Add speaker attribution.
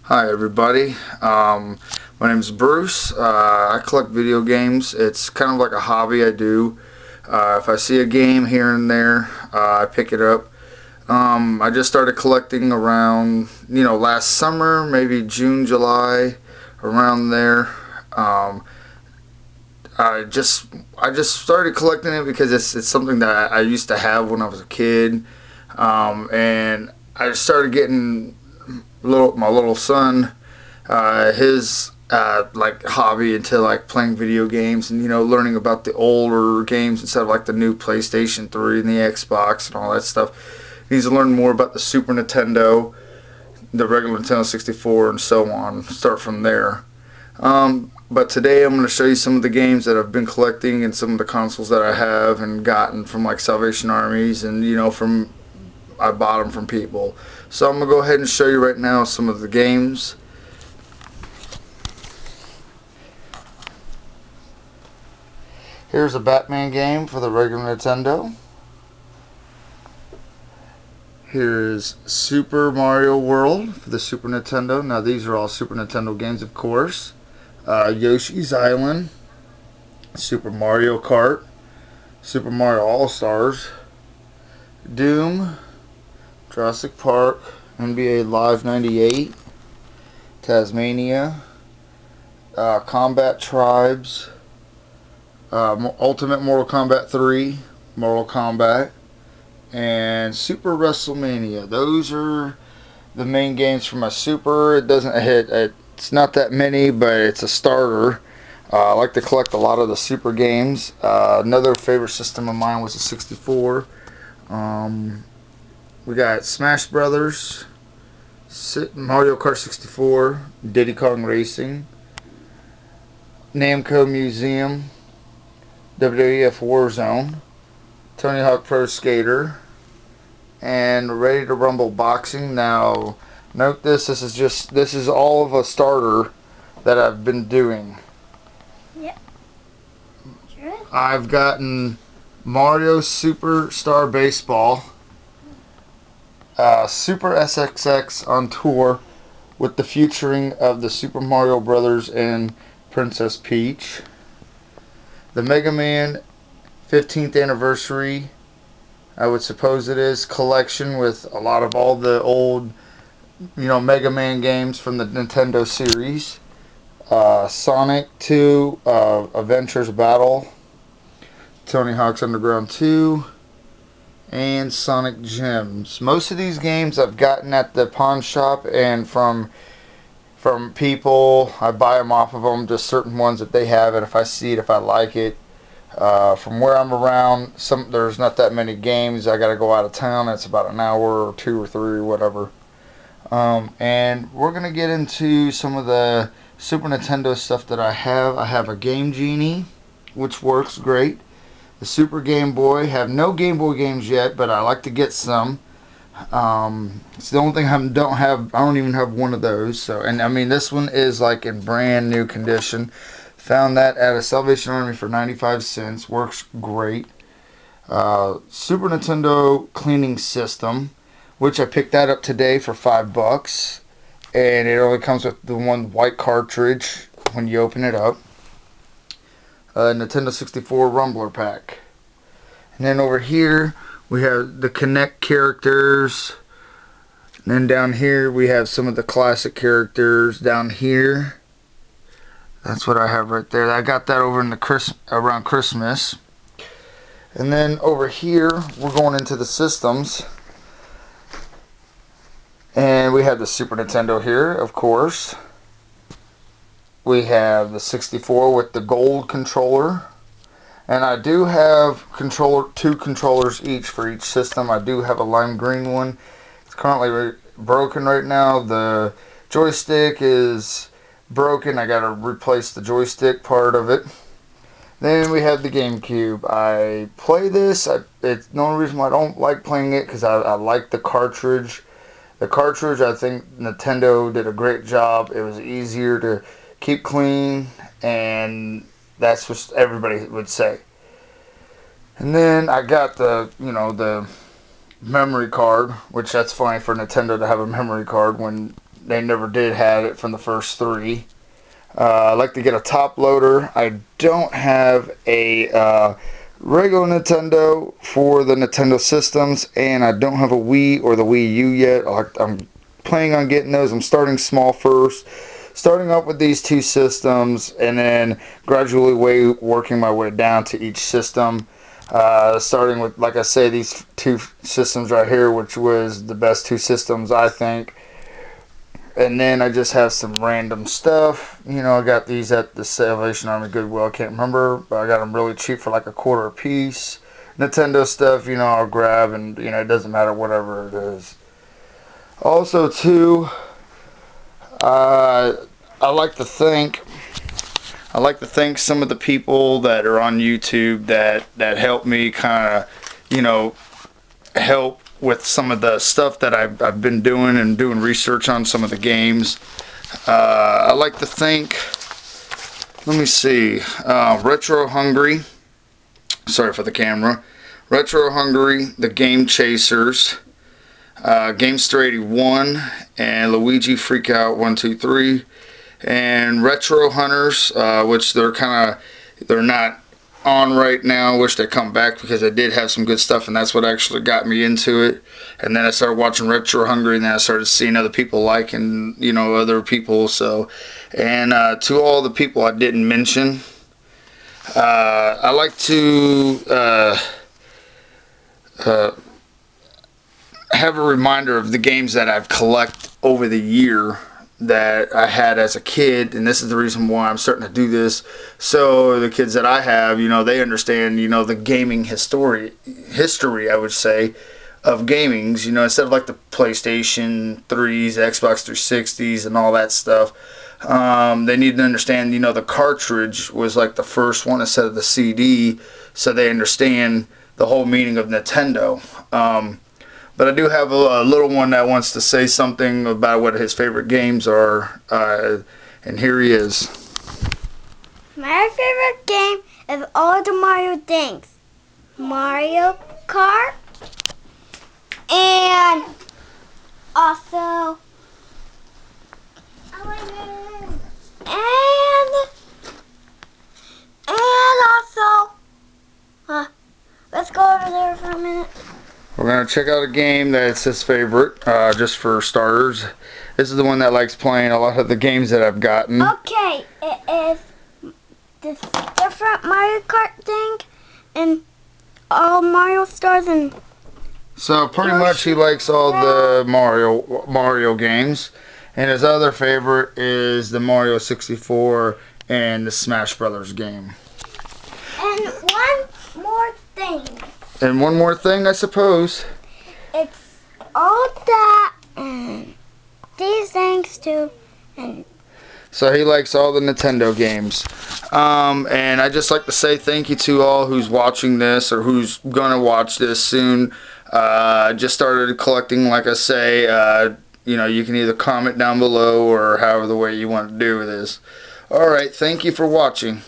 Speaker 1: Hi everybody, my name is Bruce. I collect video games. It's kind of like a hobby I do. If I see a game here and there, I pick it up. I just started collecting around, last summer, maybe June, July, around there. Um, I just started collecting it because it's something that I used to have when I was a kid, and I started getting my little son his like hobby into like playing video games and learning about the older games instead of like the new PlayStation 3 and the Xbox and all that stuff. He needs to learn more about the Super Nintendo, the regular Nintendo 64, and so on. Start from there. But today I'm going to show you some of the games that I've been collecting and some of the consoles that I have and gotten from like Salvation Armies and from I bought them from people. So I'm going to go ahead and show you right now some of the games. Here's a Batman game for the regular Nintendo. Here's Super Mario World for the Super Nintendo. Now these are all Super Nintendo games, of course. Yoshi's Island, Super Mario Kart, Super Mario All-Stars, Doom, Jurassic Park, NBA Live 98, Tasmania, Combat Tribes, Ultimate Mortal Kombat 3, Mortal Kombat, and Super WrestleMania. Those are the main games for my Super. It doesn't hit. It's not that many, but it's a starter. I like to collect a lot of the Super games. Another favorite system of mine was the 64. We got Smash Brothers, Mario Kart 64, Diddy Kong Racing, Namco Museum, WWF Warzone, Tony Hawk Pro Skater, and Ready to Rumble Boxing. Now, note this is all of a starter that I've been doing.
Speaker 2: Yep. Sure.
Speaker 1: I've gotten Mario Superstar Baseball, Super SXX on tour with the featuring of the Super Mario Brothers and Princess Peach, the Mega Man 15th anniversary, I would suppose it is, collection with a lot of all the old, Mega Man games from the Nintendo series. Sonic 2, Adventures Battle, Tony Hawk's Underground 2, and Sonic Gems. Most of these games I've gotten at the pawn shop and from people. I buy them off of them, just certain ones that they have, and if I see it, if I like it. From where I'm around, there's not that many games. I got to go out of town. It's about an hour or 2 or 3 or whatever. And we're going to get into some of the Super Nintendo stuff that I have. I have a Game Genie, which works great. The Super Game Boy. Have no Game Boy games yet, but I like to get some. It's the only thing I don't have. I don't even have one of those. So, and I mean, this one is like in brand new condition. Found that at a Salvation Army for 95 cents. Works great. Super Nintendo cleaning system, which I picked that up today for $5, and it only comes with the one white cartridge when you open it up. Nintendo 64 Rumbler pack, and then over here we have the Connect characters. And then down here we have some of the classic characters. Down here, that's what I have right there. I got that over in the around Christmas. And then over here we're going into the systems. And we have the Super Nintendo here, of course. We have the 64 with the gold controller. And I do have two controllers each for each system. I do have a lime green one. It's currently broken right now. The joystick is broken. I got to replace the joystick part of it. Then we have the GameCube. I play this. It's the only reason why I don't like playing it because I like the cartridge. The cartridge, I think Nintendo did a great job. It was easier to keep clean, and that's what everybody would say. And then I got the memory card, which that's funny for Nintendo to have a memory card when they never did have it from the first three. I'd like to get a top loader. I don't have a regular Nintendo for the Nintendo systems, and I don't have a Wii or the Wii U yet. I'm planning on getting those. I'm starting small first, starting up with these two systems, and then gradually working my way down to each system. Starting with, like I say, these two systems right here, which was the best two systems, I think. And then I just have some random stuff. You know, I got these at the Salvation Army Goodwill. I can't remember, but I got them really cheap for like $0.25 a piece. Nintendo stuff, you know, I'll grab, and, you know, it doesn't matter whatever it is. Also, too, I like to thank some of the people that are on YouTube that help me kind of, you know, help with some of the stuff that I've been doing and doing research on some of the games. I like to thank, let me see, Retro Hungry, sorry for the camera, Retro Hungry, the Game Chasers, Gamester 81, and Luigi Freakout 123, and Retro Hunters, which they're not on right now. Wish they come back, because I did have some good stuff, and that's what actually got me into it. And then I started watching Retro Hungry, and then I started seeing other people liking, you know, other people. So, and to all the people I didn't mention, I like to have a reminder of the games that I've collected over the year that I had as a kid, and this is the reason why I'm starting to do this, so the kids that I have, you know, they understand, you know, the gaming history, I would say, of gamings, you know, instead of like the PlayStation 3s, Xbox 360s, and all that stuff. They need to understand, you know, the cartridge was like the first one instead of the CD, so they understand the whole meaning of Nintendo. But I do have a little one that wants to say something about what his favorite games are, and here he is.
Speaker 2: My favorite game is all the Mario things. Mario Kart, and also, let's go over there for a minute.
Speaker 1: We're going to check out a game that's his favorite, just for starters. This is the one that likes playing a lot of the games that I've gotten.
Speaker 2: Okay, it is this different Mario Kart thing, and all Mario stars, and
Speaker 1: so pretty much he likes all the Mario games, and his other favorite is the Mario 64 and the Smash Brothers game.
Speaker 2: And one more thing.
Speaker 1: And one more thing, I suppose.
Speaker 2: It's all that and these things too. And
Speaker 1: so he likes all the Nintendo games. And I just like to say thank you to all who's watching this or who's going to watch this soon. Just started collecting, like I say. You know, you can either comment down below or however the way you want to do this. Alright, thank you for watching.